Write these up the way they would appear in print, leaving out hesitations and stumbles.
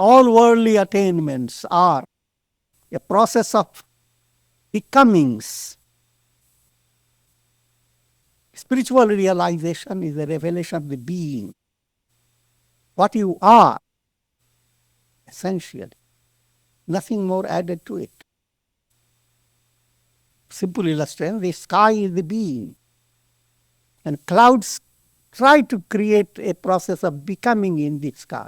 All worldly attainments are a process of becomings. Spiritual realization is a revelation of the being. What you are, essentially. Nothing more added to it. Simple illustration, the sky is the being. And clouds try to create a process of becoming in the sky.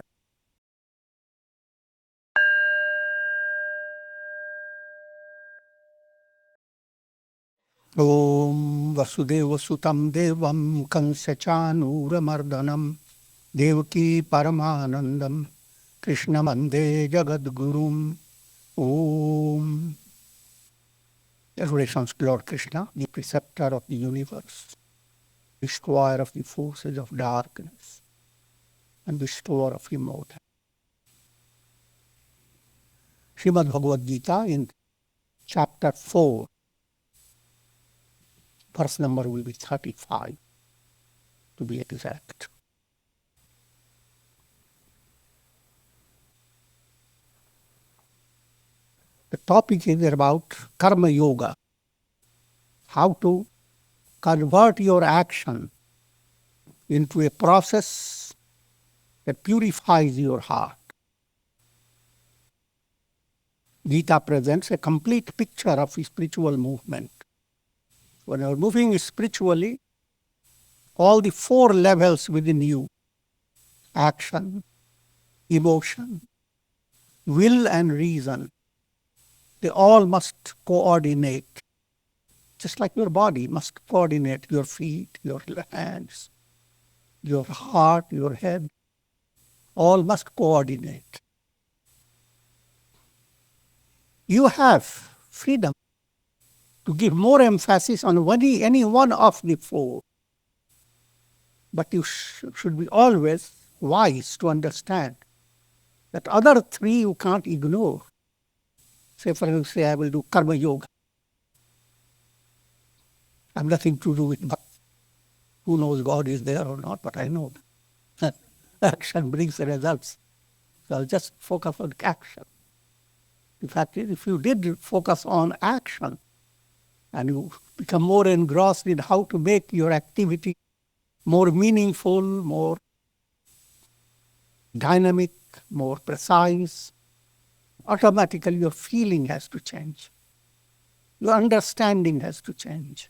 Om Vasudeva Sutam Devam Kansachanuramardanam Devaki Paramanandam Krishna Mande Jagadgurum. Om. Adorations to Lord Krishna, the preceptor of the universe, destroyer of the forces of darkness, and bestower of immortality. Srimad Bhagavad Gita in chapter 4, verse number will be 35, to be exact. The topic is about Karma Yoga, how to convert your action into a process that purifies your heart. Gita presents a complete picture of spiritual movement. When you are moving spiritually, all the 4 levels within you, action, emotion, will and reason, they all must coordinate. Just like your body must coordinate your feet, your hands, your heart, your head, all must coordinate. You have freedom to give more emphasis on any one of the 4. But you should be always wise to understand that other 3 you can't ignore. Say, for example, I will do Karma Yoga. I have nothing to do with bhakti. Who knows God is there or not, but I know that action brings the results. So I'll just focus on action. The fact is, if you did focus on action, and you become more engrossed in how to make your activity more meaningful, more dynamic, more precise, automatically your feeling has to change. Your understanding has to change.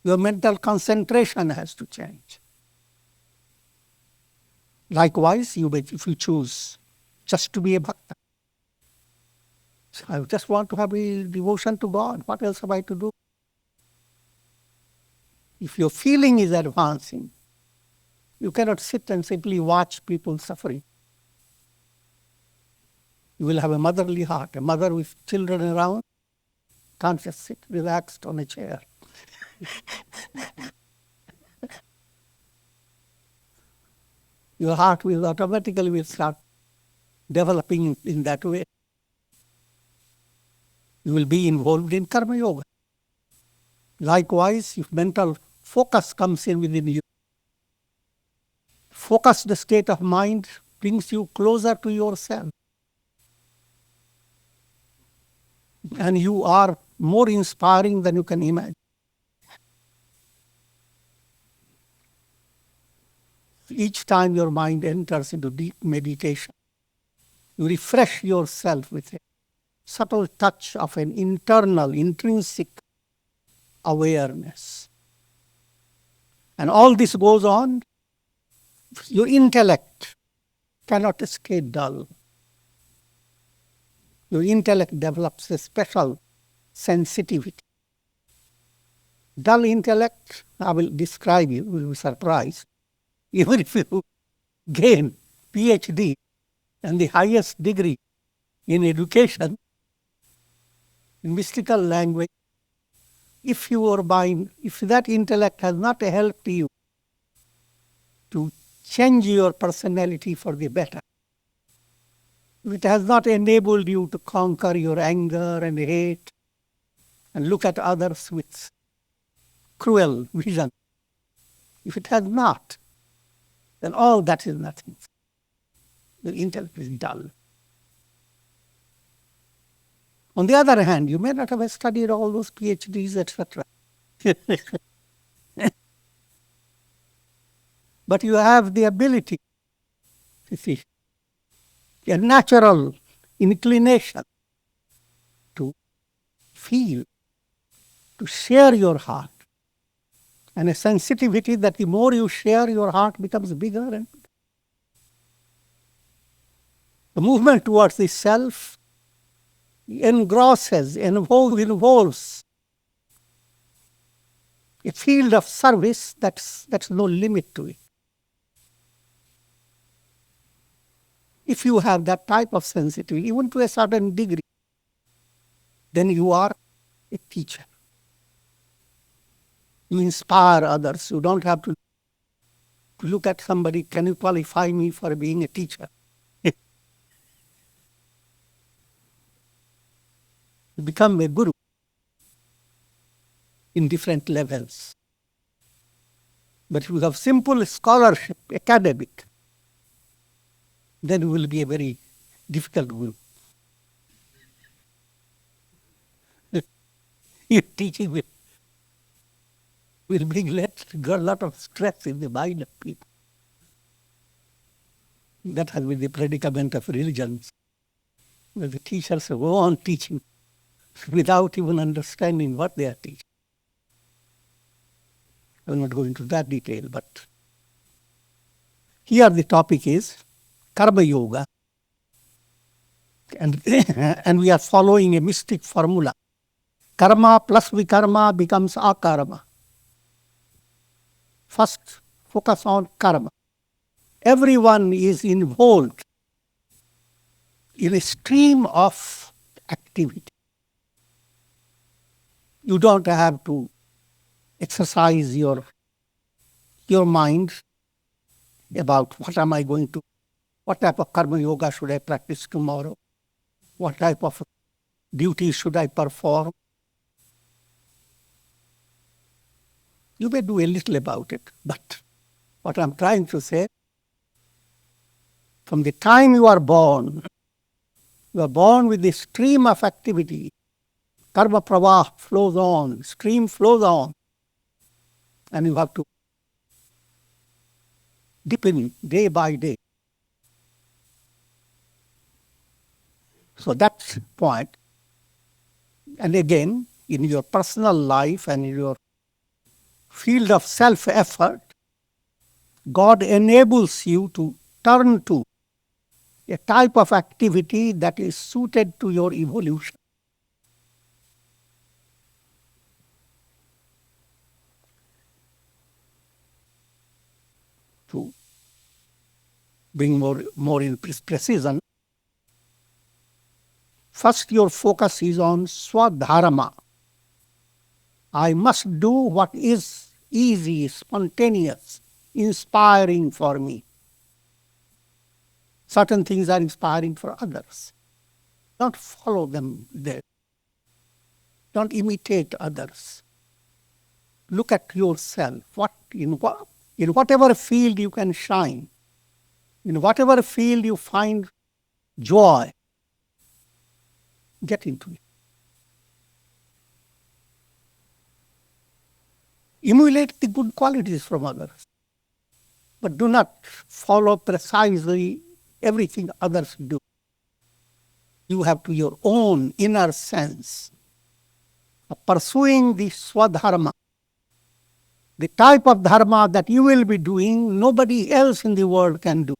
Your mental concentration has to change. Likewise, if you choose just to be a bhakta, I just want to have a devotion to God. What else have I to do? If your feeling is advancing, you cannot sit and simply watch people suffering. You will have a motherly heart. A mother with children around can't just sit relaxed on a chair. Your heart will automatically start developing in that way. You will be involved in Karma Yoga. Likewise, if mental focus comes in within you, focus, the state of mind, brings you closer to yourself. And you are more inspiring than you can imagine. Each time your mind enters into deep meditation, you refresh yourself with a subtle touch of an internal, intrinsic awareness. And all this goes on, your intellect cannot stay dull. Your intellect develops a special sensitivity. Dull intellect, I will describe you will be surprised. Even if you gain PhD and the highest degree in education, in mystical language, if your mind, if that intellect has not helped you to change your personality for the better, if it has not enabled you to conquer your anger and hate and look at others with cruel vision, if it has not, then all that is nothing. The intellect is dull. On the other hand, you may not have studied all those PhDs, etc. But you have the ability, you see, a natural inclination to feel, to share your heart, and a sensitivity that the more you share, your heart becomes bigger and bigger. The movement towards the self engrosses, involves a field of service that's no limit to it. If you have that type of sensitivity, even to a certain degree, then you are a teacher. You inspire others. You don't have to look at somebody, can you qualify me for being a teacher? You become a guru in different levels. But if you have simple scholarship, academic, then you will be a very difficult guru. Your teaching will bring a lot of stress in the mind of people. That has been the predicament of religions, where the teachers go on teaching without even understanding what they are teaching. I will not go into that detail, but here the topic is Karma Yoga, and we are following a mystic formula. Karma plus Vikarma becomes Akarma. First, focus on karma. Everyone is involved in a stream of activity. You don't have to exercise your mind about what type of karma yoga should I practice tomorrow? What type of duties should I perform? You may do a little about it, but what I'm trying to say, from the time you are born with this stream of activity. Karma pravah flows on, stream flows on, and you have to dip in day by day. So that's the point. And again, in your personal life and in your field of self-effort, God enables you to turn to a type of activity that is suited to your evolution. To bring more in precision, first your focus is on Svadharma. I must do what is easy, spontaneous, inspiring for me. Certain things are inspiring for others. Don't follow them there. Don't imitate others. Look at yourself. In whatever field you can shine, in whatever field you find joy, get into it. Emulate the good qualities from others, but do not follow precisely everything others do. You have to your own inner sense of pursuing the Svadharma, the type of dharma that you will be doing, nobody else in the world can do.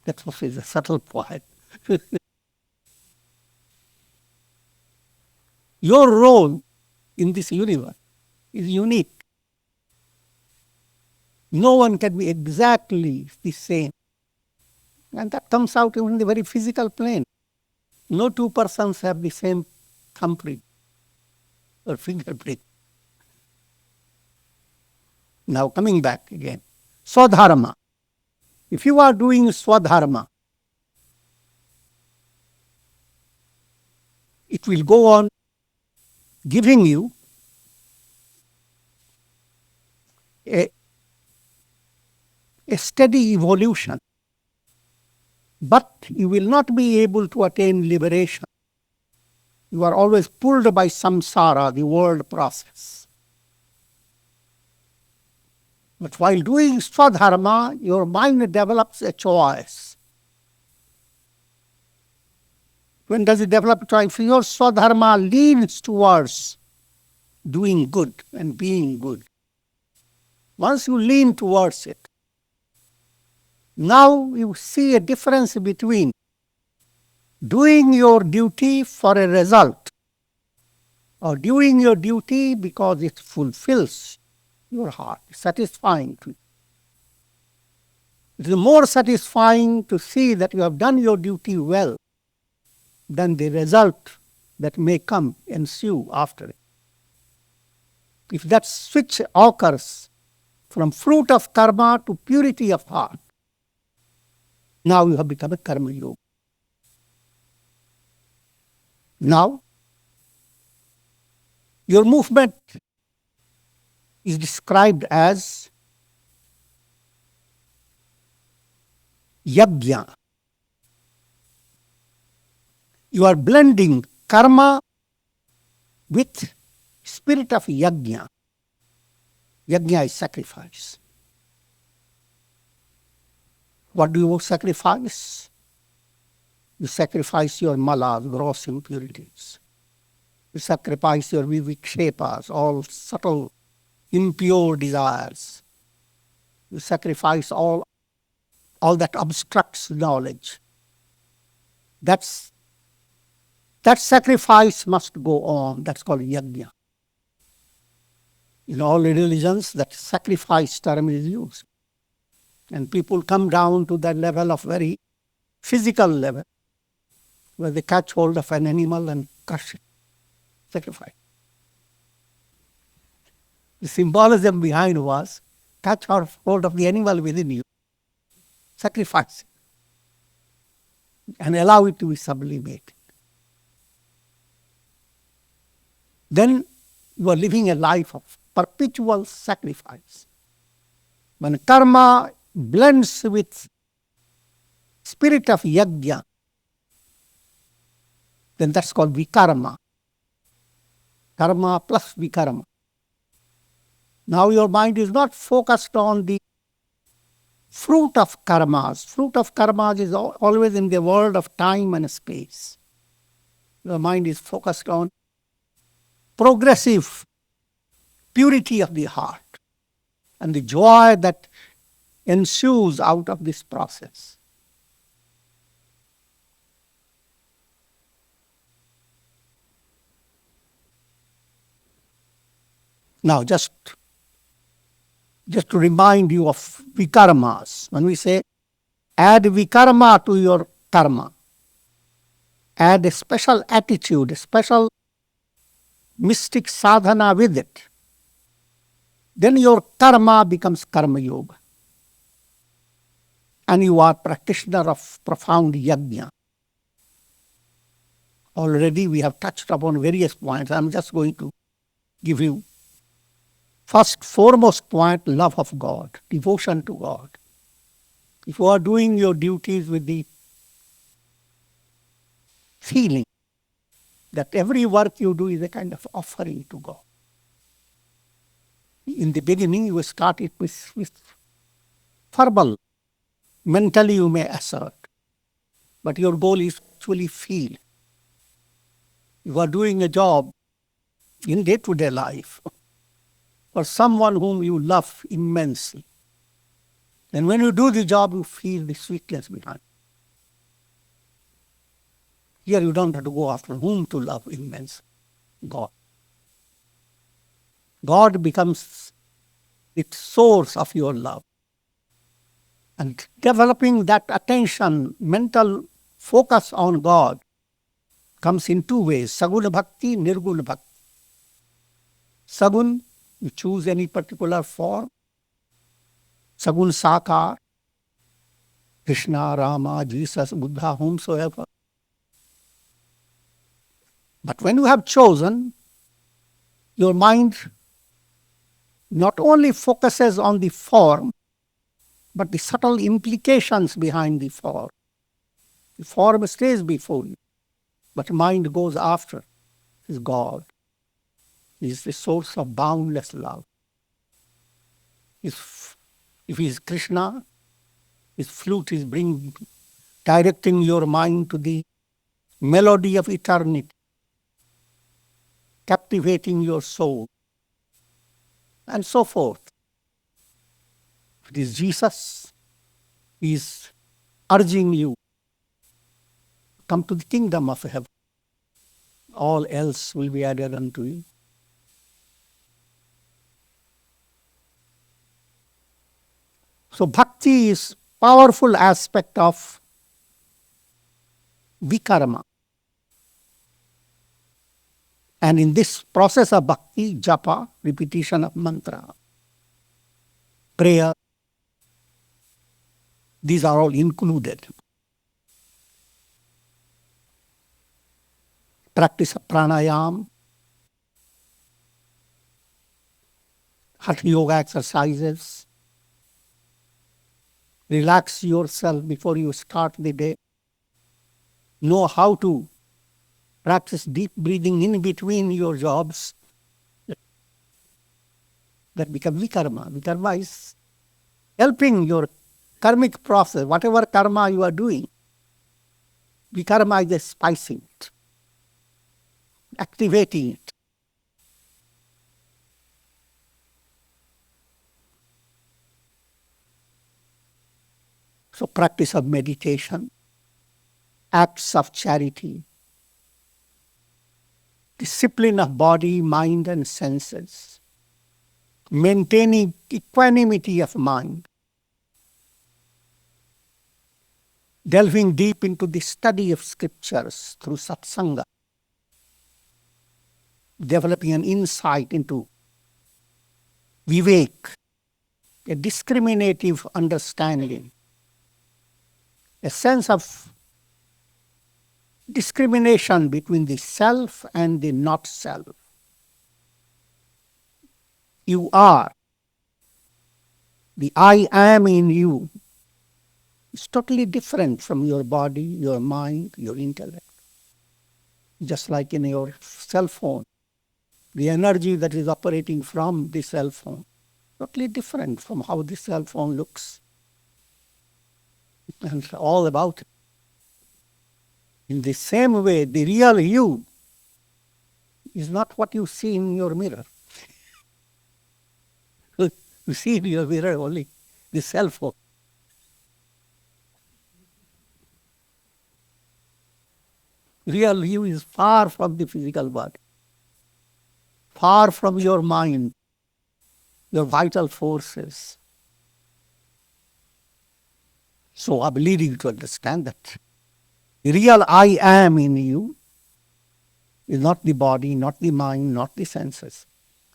That's what is a subtle point. Your role in this universe is unique. No one can be exactly the same. And that comes out even in the very physical plane. No two persons have the same thumbprint or fingerprint. Now coming back again. Svadharma. If you are doing Svadharma, it will go on giving you a a steady evolution. But you will not be able to attain liberation. You are always pulled by samsara, the world process. But while doing Svadharma, your mind develops a choice. When does it develop a choice? If your Svadharma leans towards doing good and being good, once you lean towards it, now you see a difference between doing your duty for a result or doing your duty because it fulfills your heart, satisfying to you. It is more satisfying to see that you have done your duty well than the result that may come, ensue after it. If that switch occurs from fruit of karma to purity of heart, now you have become a karma yoga. Now, your movement is described as yajna. You are blending karma with spirit of yajna. Yajna is sacrifice. What do you sacrifice? You sacrifice your malas, gross impurities. You sacrifice your vivikshepas, all subtle, impure desires. You sacrifice all that obstructs knowledge. That sacrifice must go on. That's called yajna. In all religions, that sacrifice term is used. And people come down to that level of very physical level, where they catch hold of an animal and crush it, sacrifice. The symbolism behind was catch hold of the animal within you, sacrifice it, and allow it to be sublimated. Then you are living a life of perpetual sacrifice. When karma blends with spirit of yajna, then that's called vikarma. Karma plus vikarma. Now your mind is not focused on the fruit of karmas. Fruit of karmas is always in the world of time and space. Your mind is focused on progressive purity of the heart and the joy that ensues out of this process. Now, just to remind you of vikarmas, when we say add vikarma to your karma, add a special attitude, a special mystic sadhana with it, then your karma becomes karma yoga. And you are practitioner of profound yajna. Already we have touched upon various points. I'm just going to give you first, foremost point, love of God, devotion to God. If you are doing your duties with the feeling that every work you do is a kind of offering to God. In the beginning, you start it with verbal. Mentally you may assert, but your goal is to actually feel. You are doing a job in day-to-day life for someone whom you love immensely. Then when you do the job, you feel the sweetness behind it. Here you don't have to go after whom to love immensely. God. God becomes the source of your love. And developing that attention, mental focus on God comes in two ways, saguna bhakti, nirguna bhakti. Sagun, you choose any particular form. Sagun sakar, Krishna, Rama, Jesus, Buddha, whomsoever. But when you have chosen, your mind not only focuses on the form, but the subtle implications behind the form. The form stays before you, but mind goes after. Is God. He is the source of boundless love. If he is Krishna, his flute is directing your mind to the melody of eternity, captivating your soul, and so forth. If it is Jesus, he is urging you, come to the kingdom of heaven. All else will be added unto you. So bhakti is powerful aspect of Vikarma. And in this process of bhakti, japa, repetition of mantra, prayer, these are all included. Practice of pranayam, hatha yoga exercises, relax yourself before you start the day. Know how to practice deep breathing in between your jobs. That becomes vikarma. Vikarma is helping your karmic process, whatever karma you are doing. Vikarma is spicing it, activating it. So practice of meditation, acts of charity, discipline of body, mind and senses, maintaining equanimity of mind, delving deep into the study of scriptures through satsanga, developing an insight into vivek, a discriminative understanding, a sense of discrimination between the self and the not self. You are. The I am in you is totally different from your body, your mind, your intellect. Just like in your cell phone, the energy that is operating from the cell phone, totally different from how the cell phone looks. And all about it. In the same way, the real you is not what you see in your mirror. You see in your mirror only the cell phone. Real you is far from the physical body, far from your mind, your vital forces. So I believe you to understand that the real I am in you is not the body, not the mind, not the senses.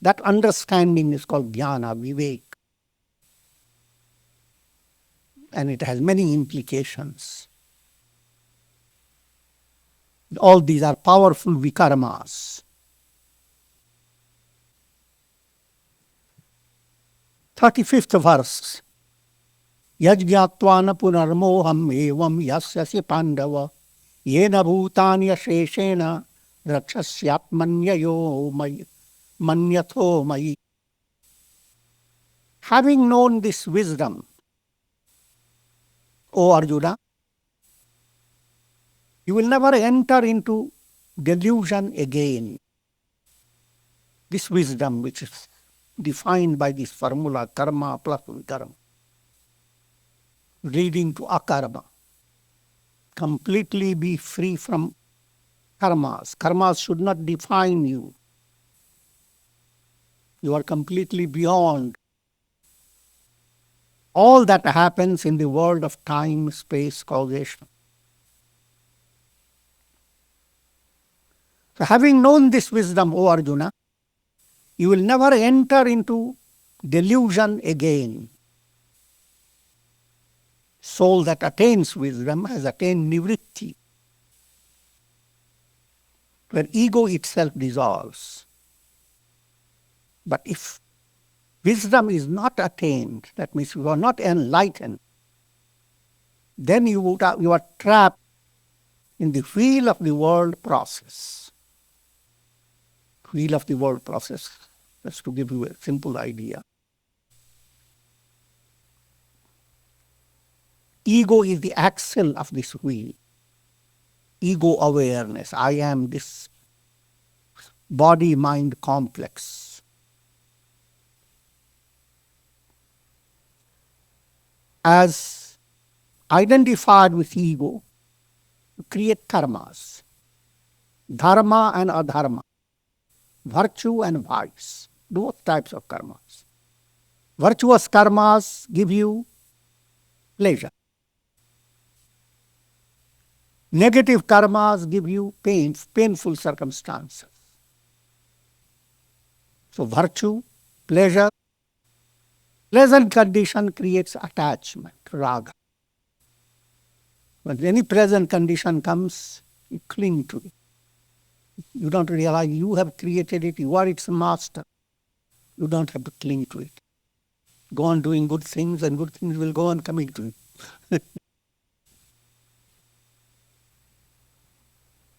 That understanding is called jnana, vivek. And it has many implications. All these are powerful vikarmas. 35th verse. Yajñatvana punarmoham evam yasyasi pandava yena bhutanya sheshena rakshasyatmanyayo manyatho mayi. Having known this wisdom, O Arjuna, you will never enter into delusion again. This wisdom, which is defined by this formula, karma plus vikarma, leading to akarma. Completely be free from karmas. Karmas should not define you. You are completely beyond all that happens in the world of time, space, causation. So having known this wisdom, O Arjuna, you will never enter into delusion again. Soul that attains wisdom has attained nivritti, where ego itself dissolves. But if wisdom is not attained, that means you are not enlightened, then you are trapped in the wheel of the world process. Wheel of the world process, just to give you a simple idea. Ego is the axle of this wheel. Ego awareness. I am this body-mind complex. As identified with ego, you create karmas. Dharma and adharma. Virtue and vice. Both types of karmas. Virtuous karmas give you pleasure. Negative karmas give you painful circumstances. So virtue, pleasure, pleasant condition creates attachment, raga. When any pleasant condition comes, you cling to it. You don't realize you have created it, you are its master. You don't have to cling to it. Go on doing good things and good things will go on coming to you.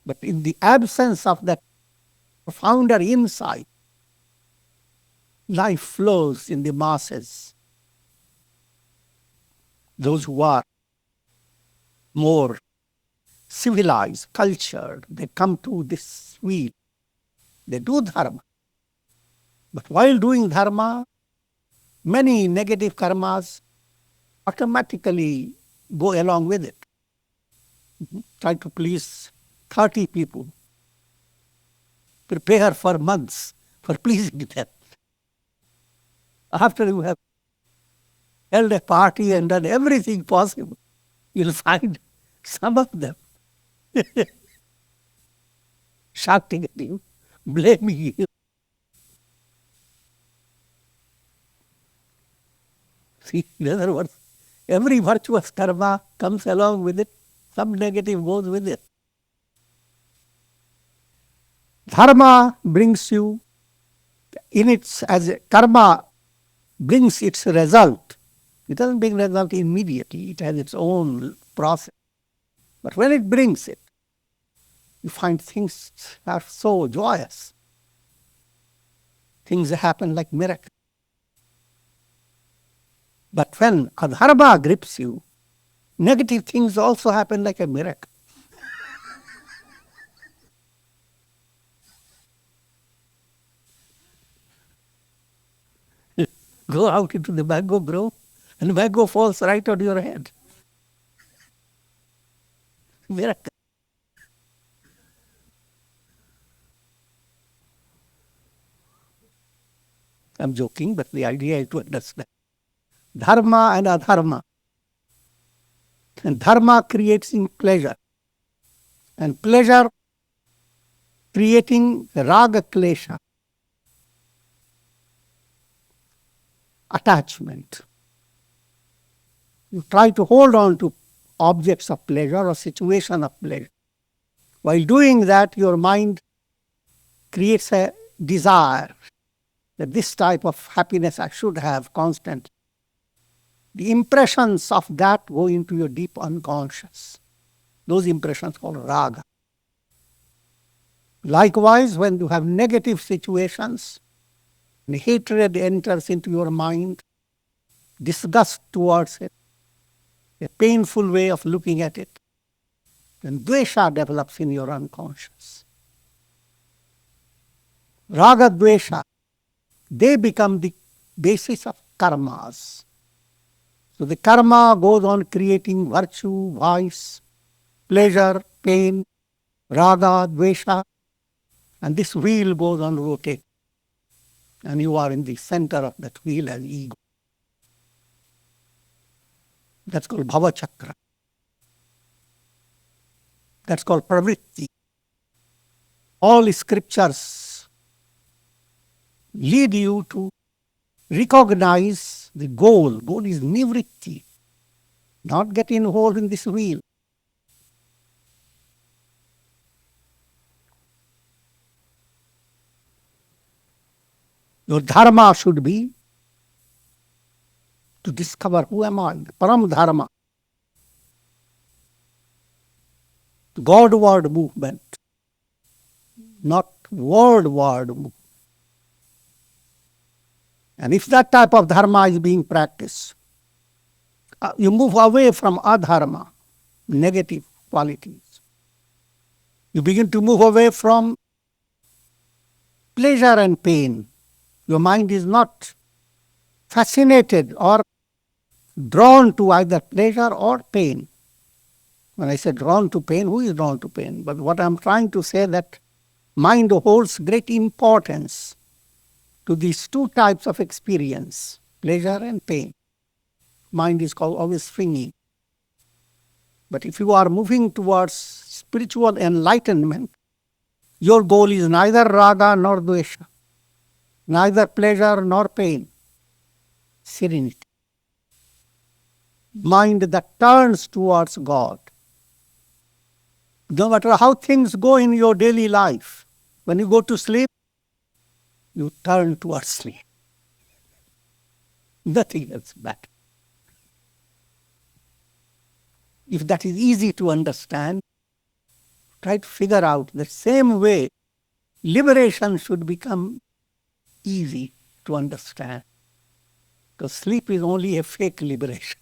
But in the absence of that profounder insight, life flows in the masses. Those who are more civilized, cultured, they come to this wheel. They do dharma. But while doing dharma, many negative karmas automatically go along with it. Try to please 30 people. Prepare for months for pleasing them. After you have held a party and done everything possible, you'll find some of them shouting at you, blaming you. See, in other words, every virtuous karma comes along with it, some negative goes with it. Dharma brings you as a karma brings its result. It doesn't bring result immediately. It has its own process. But when it brings it, you find things are so joyous. Things happen like miracles. But when adharma grips you, negative things also happen like a miracle. Go out into the mango grove and mango falls right on your head. Miracle. I'm joking, but the idea is to understand. Dharma and adharma. And dharma creating pleasure. And pleasure creating raga-klesha. Attachment. You try to hold on to objects of pleasure or situation of pleasure. While doing that, your mind creates a desire that this type of happiness I should have constantly. The impressions of that go into your deep unconscious. Those impressions called raga. Likewise, when you have negative situations, and hatred enters into your mind, disgust towards it, a painful way of looking at it, then dvesha develops in your unconscious. Raga-Dvesha, they become the basis of karmas. So the karma goes on creating virtue, vice, pleasure, pain, raga-dvesha, and this wheel goes on rotating. And you are in the center of that wheel as ego. That's called Bhavacakra. That's called pravritti. All scriptures lead you to recognize the goal. Goal is nivritti, not get involved in this wheel. Your dharma should be to discover who am I, Param Dharma, Godward movement, not wordward movement. And if that type of dharma is being practiced, you move away from adharma, negative qualities. You begin to move away from pleasure and pain. Your mind is not fascinated or drawn to either pleasure or pain. When I say drawn to pain, who is drawn to pain? But what I'm trying to say that mind holds great importance to these two types of experience, pleasure and pain. Mind is always swinging. But if you are moving towards spiritual enlightenment, your goal is neither raga nor dvesha, neither pleasure nor pain, serenity. Mind that turns towards God. No matter how things go in your daily life, when you go to sleep, you turn towards sleep. Nothing else matters. If that is easy to understand, try to figure out the same way liberation should become easy to understand. Because sleep is only a fake liberation.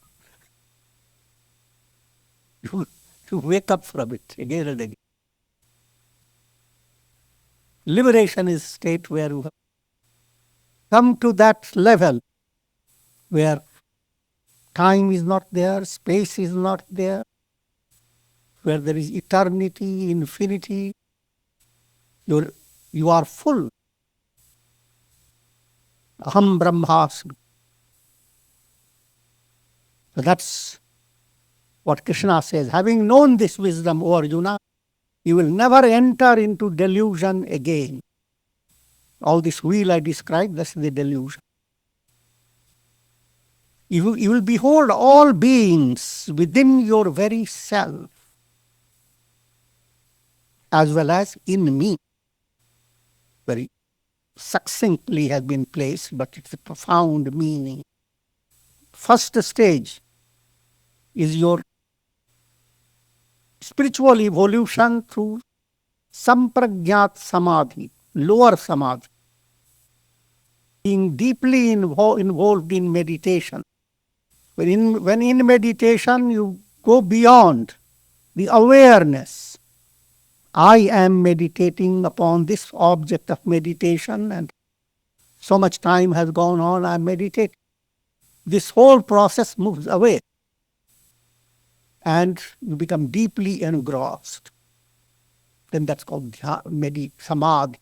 You wake up from it again and again. Liberation is a state where you come to that level where time is not there, space is not there, where there is eternity, infinity. You are full. Aham Brahmasmi. So that's what Krishna says. Having known this wisdom, O Arjuna, you will never enter into delusion again. All this wheel I described, that's the delusion. You will behold all beings within your very self, as well as in me. Very succinctly has been placed, but it's a profound meaning. First stage is your spiritual evolution through sampragyat samadhi, lower samadhi, being deeply involved in meditation. When in meditation you go beyond the awareness, I am meditating upon this object of meditation and so much time has gone on, I meditate. This whole process moves away and you become deeply engrossed. Then that's called samadhi.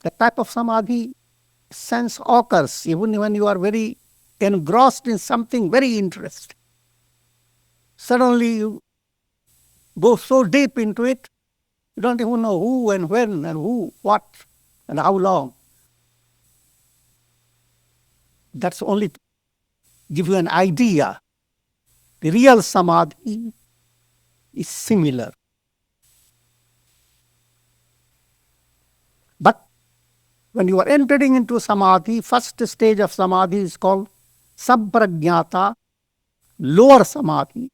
That type of samadhi sense occurs even when you are very engrossed in something very interesting. Suddenly you go so deep into it, you don't even know who and when and who, what and how long. That's only to give you an idea. The real samadhi is similar. But when you are entering into samadhi, first stage of samadhi is called sampragyata, lower samadhi.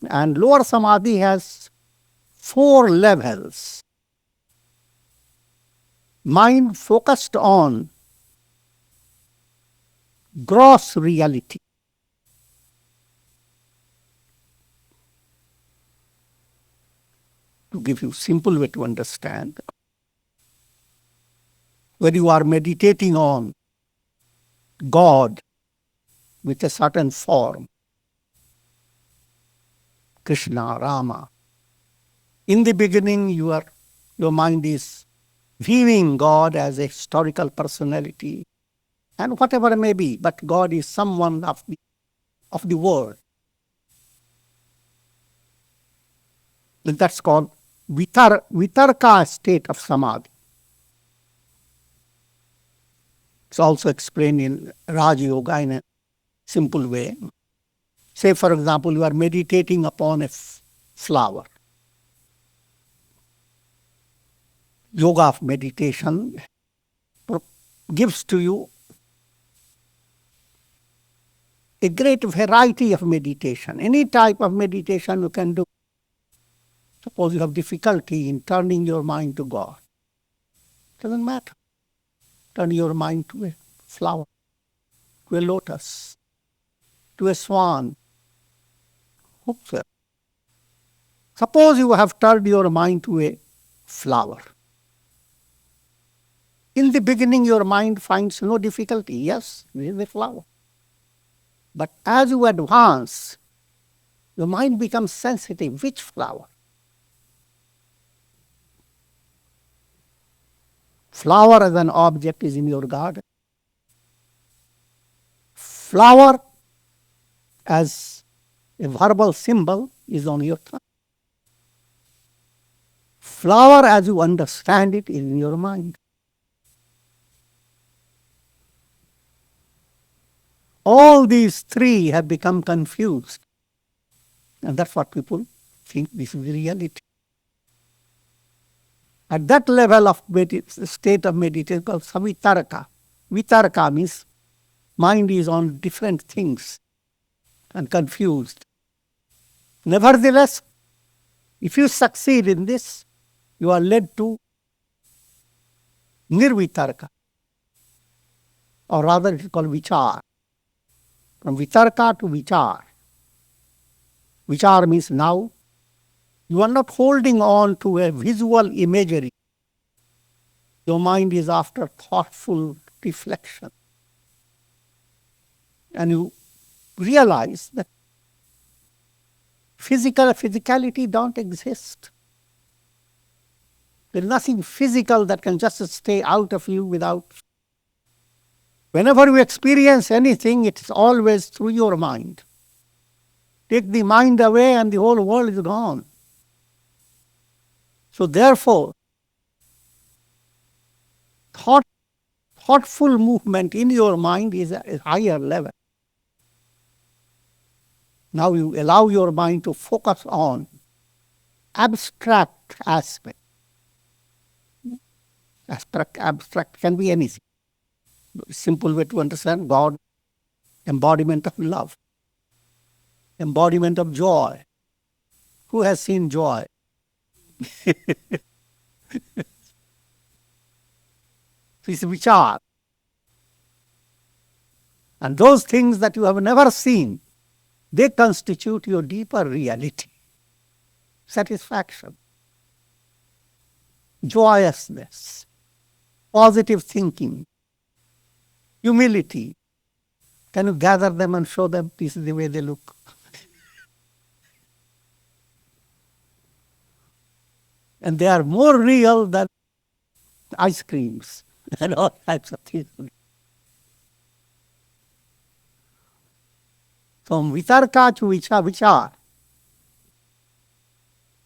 And lower samadhi has 4 levels. Mind focused on gross reality. To give you a simple way to understand, when you are meditating on God with a certain form, Krishna, Rama, in the beginning your mind is viewing God as a historical personality and whatever it may be, but God is someone of the world. That's called vitarka state of samadhi. It's also explained in Raja Yoga in a simple way. Say, for example, you are meditating upon a flower. Yoga of meditation gives to you a great variety of meditation. Any type of meditation you can do. Suppose you have difficulty in turning your mind to God. Doesn't matter. Turn your mind to a flower, to a lotus, to a swan. Whosoever. Suppose you have turned your mind to a flower. In the beginning, your mind finds no difficulty. Yes, this is a flower. But as you advance, your mind becomes sensitive. Which flower? Flower as an object is in your garden. Flower as a verbal symbol is on your tongue. Flower as you understand it is in your mind. All these three have become confused. And that's what people think this is the reality. At that level of state of meditation called Vitarka. Vitarka means mind is on different things and confused. Nevertheless, if you succeed in this, you are led to nirvitarka, or rather it is called vichar. From vitarka to vichar. Vichar means now you are not holding on to a visual imagery. Your mind is after thoughtful reflection. And you realize that physicality don't exist. There is nothing physical that can just stay out of you without. Whenever you experience anything, it's always through your mind. Take the mind away and the whole world is gone. So therefore, thoughtful movement in your mind is a higher level. Now you allow your mind to focus on abstract aspect. Abstract can be anything. Simple way to understand God, embodiment of love, embodiment of joy. Who has seen joy? This is vichar. And those things that you have never seen, they constitute your deeper reality. Satisfaction, joyousness, positive thinking, humility. Can you gather them and show them this is the way they look? And they are more real than ice creams and all types of things. From vitarka to vichar.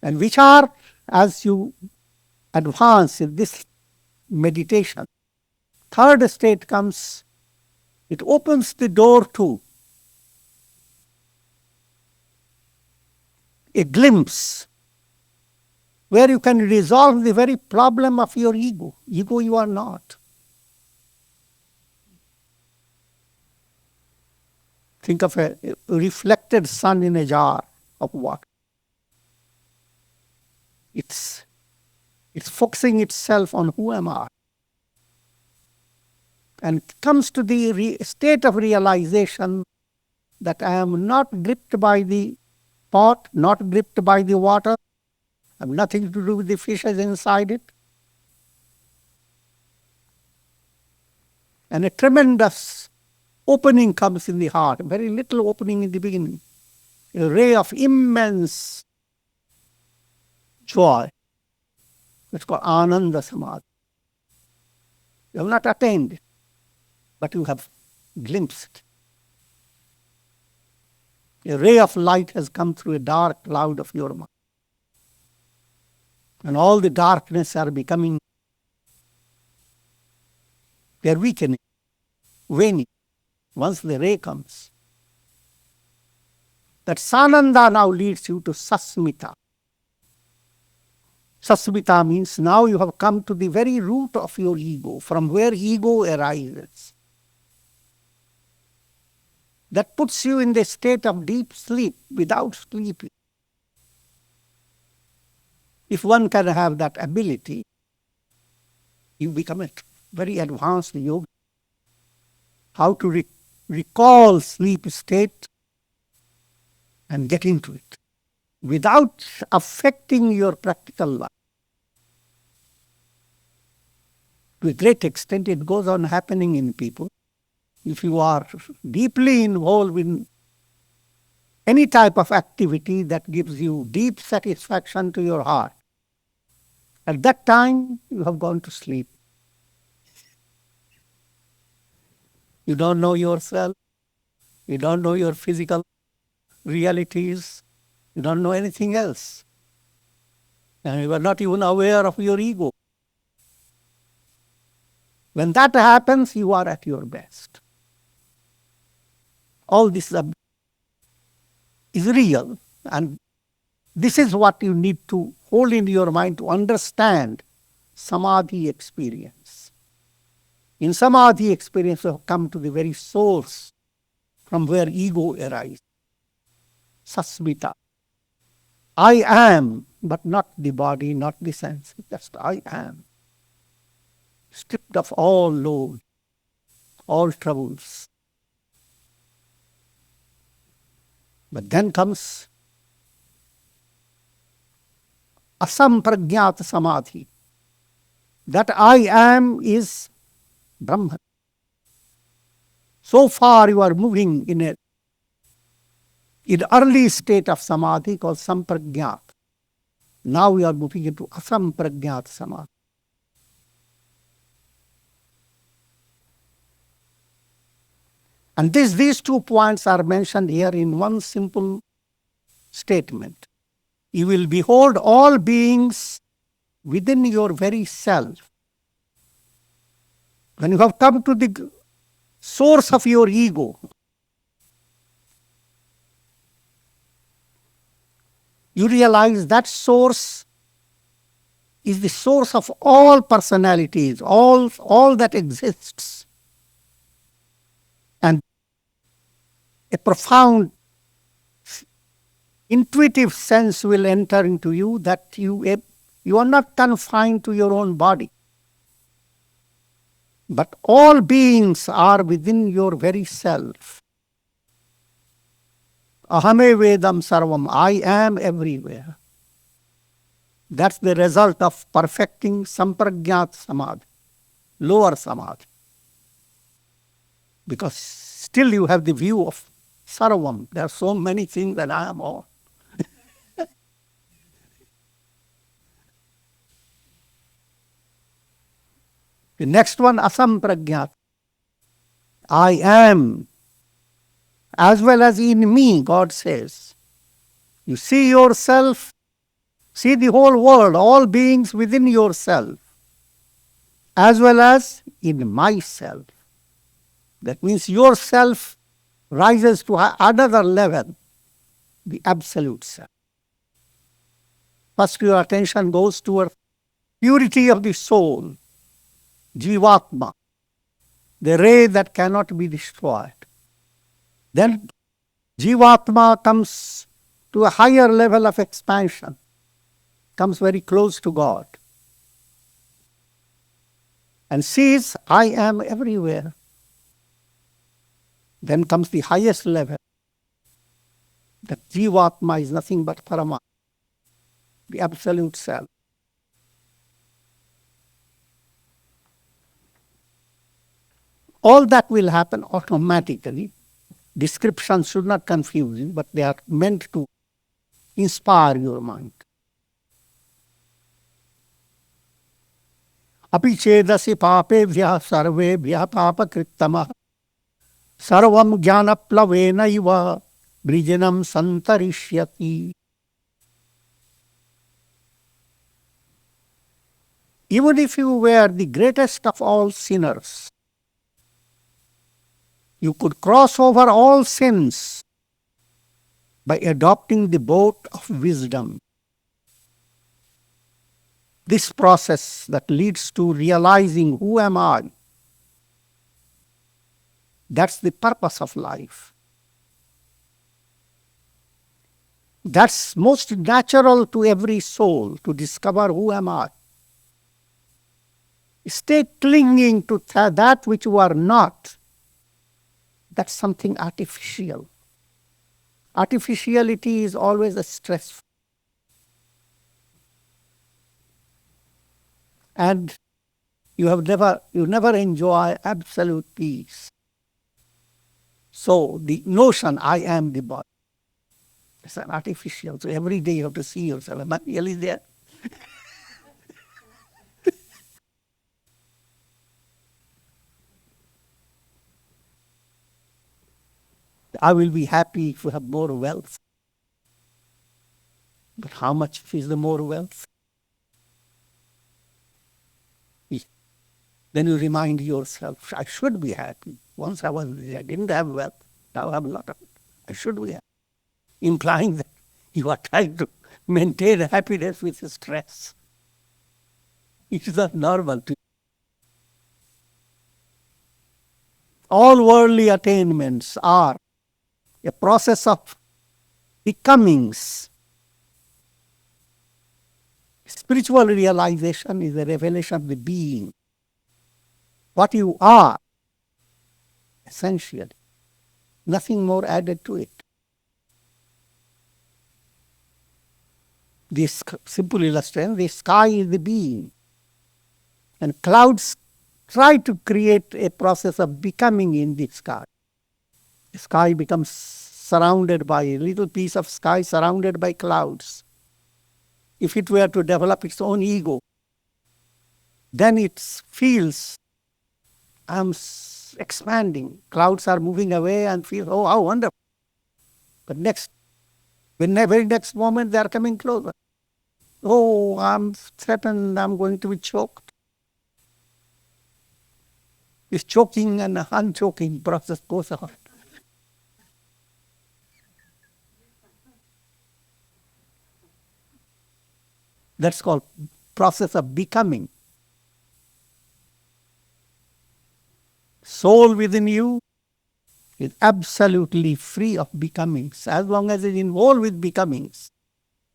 And vichar, as you advance in this meditation, third state comes, it opens the door to a glimpse where you can resolve the very problem of your ego. Ego you are not. Think of a reflected sun in a jar of water. It's focusing itself on who am I. And it comes to the state of realization that I am not gripped by the pot, not gripped by the water. I have nothing to do with the fishes inside it. And a tremendous opening comes in the heart, a very little opening in the beginning. A ray of immense joy. It's called Ananda Samadhi. You have not attained it, but you have glimpsed it. A ray of light has come through a dark cloud of your mind. And all the darkness are becoming, they are weakening, waning, once the ray comes. That Sananda now leads you to Sasmita. Sasmita means now you have come to the very root of your ego, from where ego arises. That puts you in the state of deep sleep without sleeping. If one can have that ability, you become a very advanced yogi. How to recall sleep state and get into it without affecting your practical life. To a great extent, it goes on happening in people. If you are deeply involved in any type of activity that gives you deep satisfaction to your heart, at that time you have gone to sleep. You don't know yourself. You don't know your physical realities. You don't know anything else. And you are not even aware of your ego. When that happens, you are at your best. All this is real, and this is what you need to hold in your mind to understand samadhi experience. In samadhi experience, you have come to the very source from where ego arises. Sasmita. I am, but not the body, not the sense. Just I am. Stripped of all load, all troubles. But then comes asampragyat samadhi. That I am is Brahman. So far you are moving in early state of samadhi called sampragyat. Now we are moving into asampragyat samadhi. And these 2 points are mentioned here in one simple statement. You will behold all beings within your very self. When you have come to the source of your ego, you realize that source is the source of all personalities, all that exists. And a profound intuitive sense will enter into you that you are not confined to your own body. But all beings are within your very self. Ahame Vedam Sarvam, I am everywhere. That's the result of perfecting Sampragyat Samadhi, lower Samadhi. Because still you have the view of Sarvam. There are so many things that I am all. The next one, Asampragyat. I am, as well as in me, God says. You see yourself, see the whole world, all beings within yourself, as well as in myself. That means yourself rises to another level, the absolute self. First your attention goes toward purity of the soul, Jivatma, the ray that cannot be destroyed. Then Jivatma comes to a higher level of expansion, comes very close to God, and sees, I am everywhere. Then comes the highest level, that Jivatma is nothing but Parama, the absolute self. All that will happen automatically. Descriptions should not confuse you, but they are meant to inspire your mind. Api chedasi papebhyah sarvebhyah papakrittamah sarvam jnanaplavena iva brijanam santarishyati. Even if you were the greatest of all sinners, you could cross over all sins by adopting the boat of wisdom. This process that leads to realizing who am I, that's the purpose of life. That's most natural to every soul, to discover who am I. Stay clinging to that which you are not. That's something artificial. Artificiality is always a stress. And you never enjoy absolute peace. So the notion, I am the body, it's an artificial. So every day you have to see yourself, am I really there? I will be happy if you have more wealth. But how much is the more wealth? Then you remind yourself, I should be happy. Once I didn't have wealth, now I have a lot of it. I should be happy. Implying that you are trying to maintain happiness with stress. It is not normal to. All worldly attainments are a process of becomings. Spiritual realization is a revelation of the being. What you are, essentially. Nothing more added to it. This simple illustration, the sky is the being. And clouds try to create a process of becoming in the sky. The sky becomes surrounded by a little piece of sky surrounded by clouds. If it were to develop its own ego, then it feels, I'm expanding. Clouds are moving away and feel, oh, how wonderful. But very next moment, they are coming closer. Oh, I'm threatened, I'm going to be choked. This choking and unchoking process goes on. That's called process of becoming. Soul within you is absolutely free of becomings. As long as it's involved with becomings,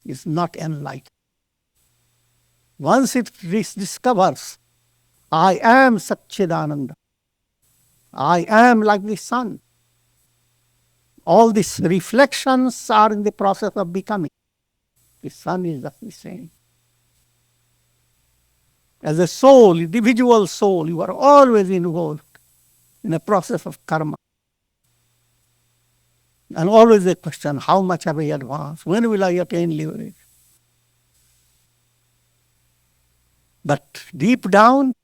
it's not enlightened. Once it discovers, I am Satchidananda. I am like the sun. All these reflections are in the process of becoming. The sun is just the same. As a soul, individual soul, you are always involved in a process of karma. And always the question, how much have I advanced? When will I attain liberation? But deep down,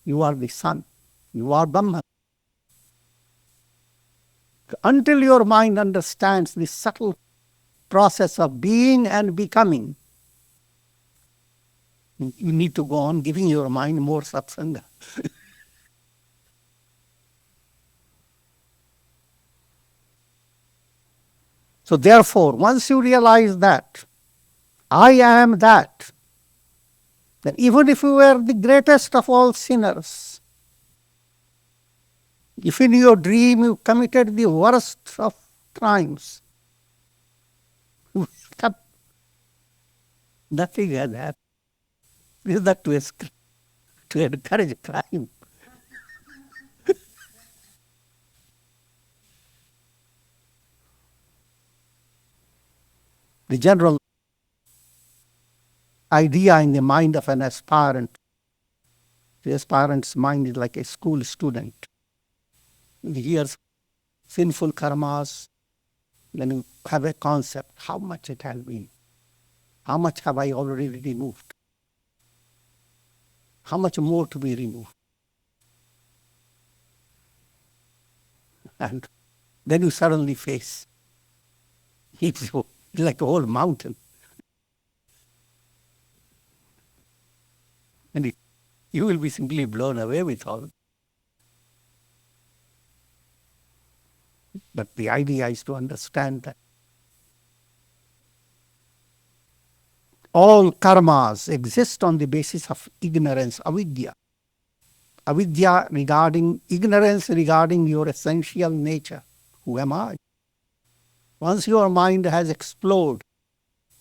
you are the sun. You are Brahman. Until your mind understands this subtle process of being and becoming, you need to go on giving your mind more satsanga. So therefore, once you realize that, I am that, then even if you were the greatest of all sinners, if in your dream you committed the worst of crimes, nothing has happened. This is not to encourage crime. The general idea in the mind of an aspirant, the aspirant's mind is like a school student. He hears sinful karmas, then you have a concept, how much it has been. How much have I already removed? How much more to be removed? And then you suddenly face, it's like a whole mountain. And you will be simply blown away with all. But the idea is to understand that All karmas exist on the basis of ignorance, avidya. Avidya regarding ignorance regarding your essential nature. Who am I? Once your mind has explored,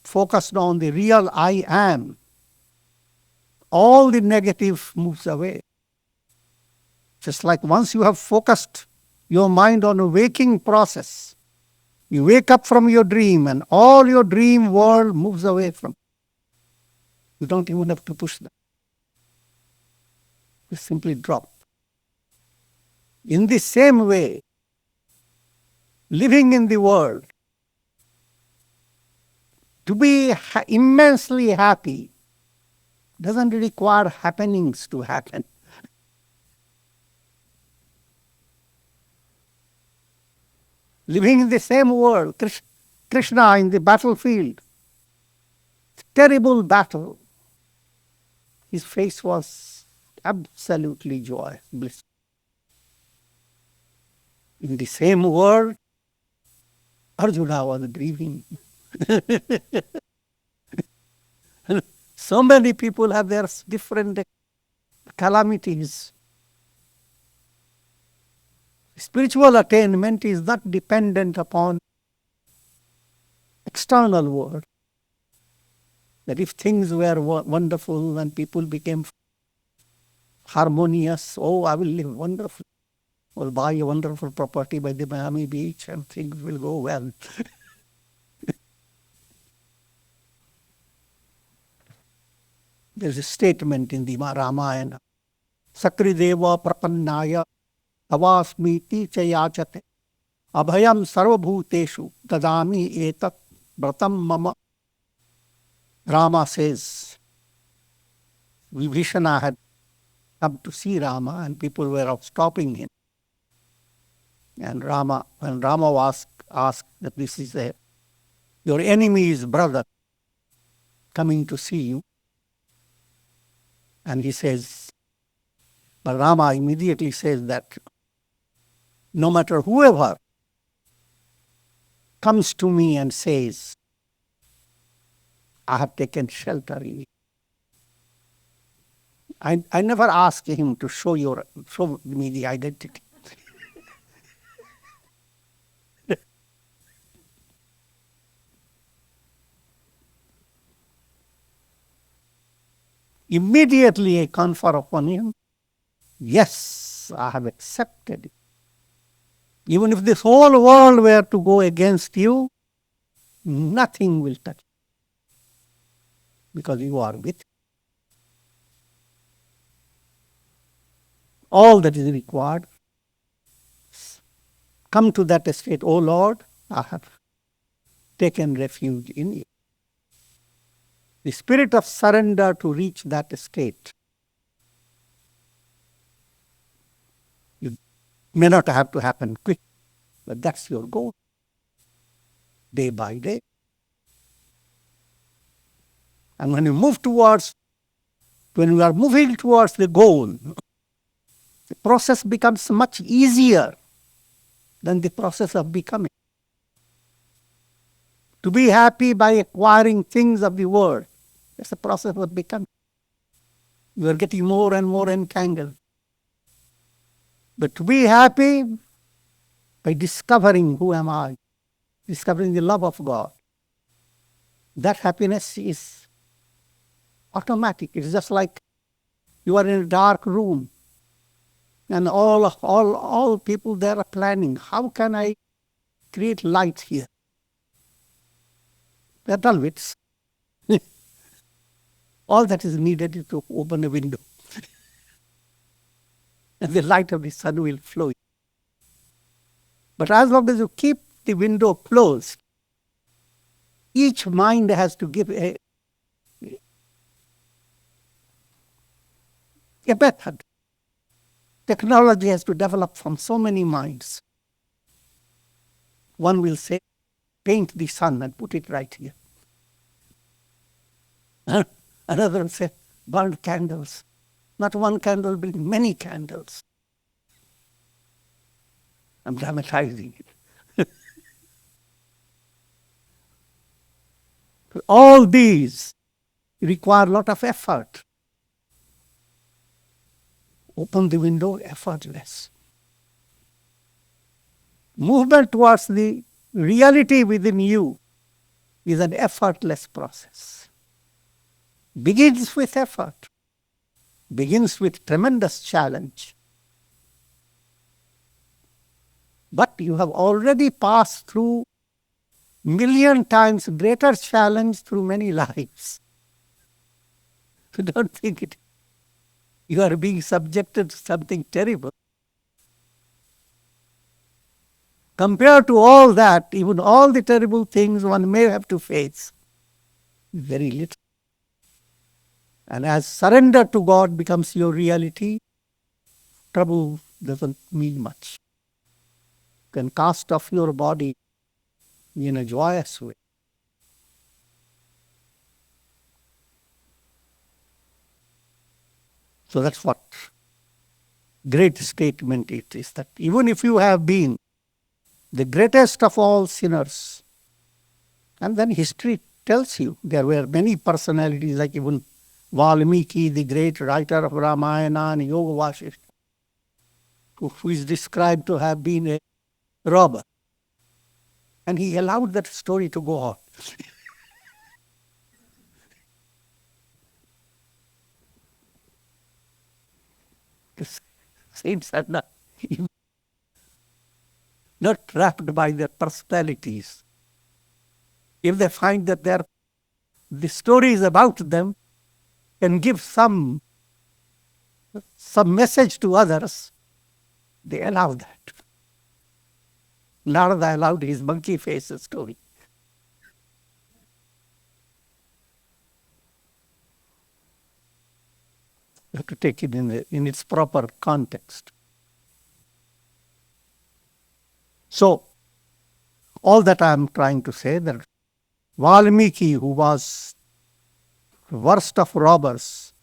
focused on the real I am, all the negative moves away. Just like once you have focused your mind on a waking process, you wake up from your dream and all your dream world moves away from you. You don't even have to push them. You simply drop. In the same way, living in the world, to be immensely happy doesn't require happenings to happen. Living in the same world, Krishna in the battlefield, terrible battle, his face was absolutely joy, bliss. In the same world, Arjuna was grieving. So many people have their different calamities. Spiritual attainment is not dependent upon external world. That if things were wonderful and people became harmonious, oh, I will live wonderfully. I'll buy a wonderful property by the Miami Beach and things will go well. There's a statement in the Ramayana, Sakrideva prapannaya avasmiti chayachate abhayam sarvabhuteshu dadami etat vratam mama. Rama says, Vibhishana had come to see Rama and people were stopping him. And when Rama was asked that this is your enemy's brother coming to see you, and he says, but Rama immediately says that no matter whoever comes to me and says, I have taken shelter in you. I never asked him to show me the identity. Immediately I confer upon him, yes, I have accepted it. Even if this whole world were to go against you, nothing will touch you. Because you are with me. All that is required, come to that state, O Lord, I have taken refuge in you. The spirit of surrender to reach that state. It may not have to happen quick, but that's your goal, day by day. And when you are moving towards the goal, the process becomes much easier than the process of becoming. To be happy by acquiring things of the world, that's the process of becoming. You are getting more and more entangled. But to be happy by discovering who am I, discovering the love of God, that happiness is automatic. It's just like you are in a dark room and all people there are planning, how can I create light here? They're dull wits. All that is needed is to open a window. And the light of the sun will flow. But as long as you keep the window closed, each mind has to give a method. Technology has to develop from so many minds. One will say, paint the sun and put it right here. Another will say, burn candles. Not one candle, but many candles. I'm dramatizing it. All these require a lot of effort. Open the window, effortless. Movement towards the reality within you is an effortless process. Begins with effort, begins with tremendous challenge. But you have already passed through million times greater challenge through many lives. So don't think you are being subjected to something terrible. Compared to all that, even all the terrible things one may have to face, very little. And as surrender to God becomes your reality, trouble doesn't mean much. You can cast off your body in a joyous way. So that's what great statement it is, that even if you have been the greatest of all sinners, and then history tells you there were many personalities like even Valmiki, the great writer of Ramayana and Yoga Vasishtha, who is described to have been a robber. And he allowed that story to go on. Saints are not trapped by their personalities. If they find that the story is about them and give some message to others, they allow that. Narada allowed his monkey face story. You have to take it in its proper context. So, all that I am trying to say, that Valmiki, who was the worst of robbers,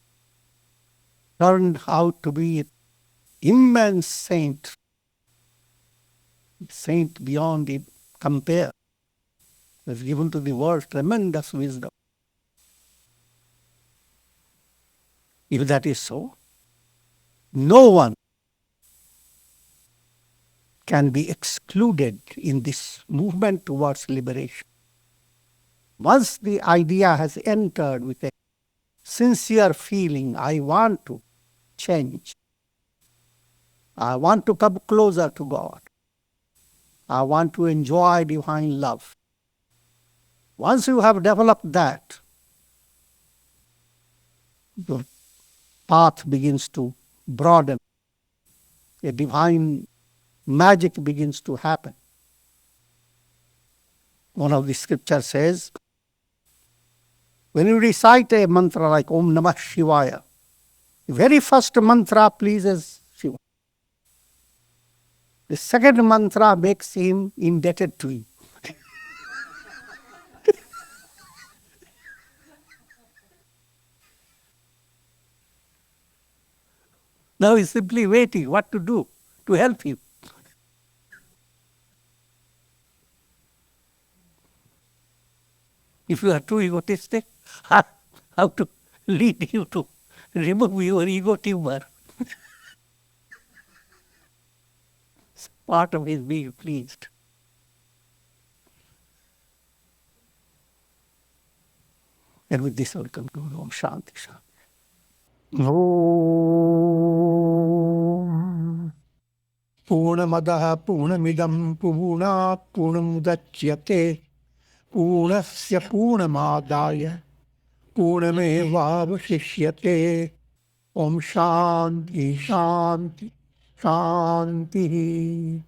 turned out to be an immense saint beyond compare. Has given to the world tremendous wisdom. If that is so, no one can be excluded in this movement towards liberation. Once the idea has entered with a sincere feeling, I want to change, I want to come closer to God, I want to enjoy divine love. Once you have developed that, the path begins to broaden. A divine magic begins to happen. One of the scriptures says, when you recite a mantra like Om Namah Shivaya, the very first mantra pleases Shiva. The second mantra makes him indebted to you. Now he's simply waiting what to do to help you. If you are too egotistic, how to lead you to remove your ego tumor. It's part of his being pleased. And with this I will conclude. Om Shanti Shanti. Om Purnamadaha Purnamidam Purnat Purnamudachyate Purnasya Purnamadaya Purnamevavashishyate. Om Shanti Shanti Shanti.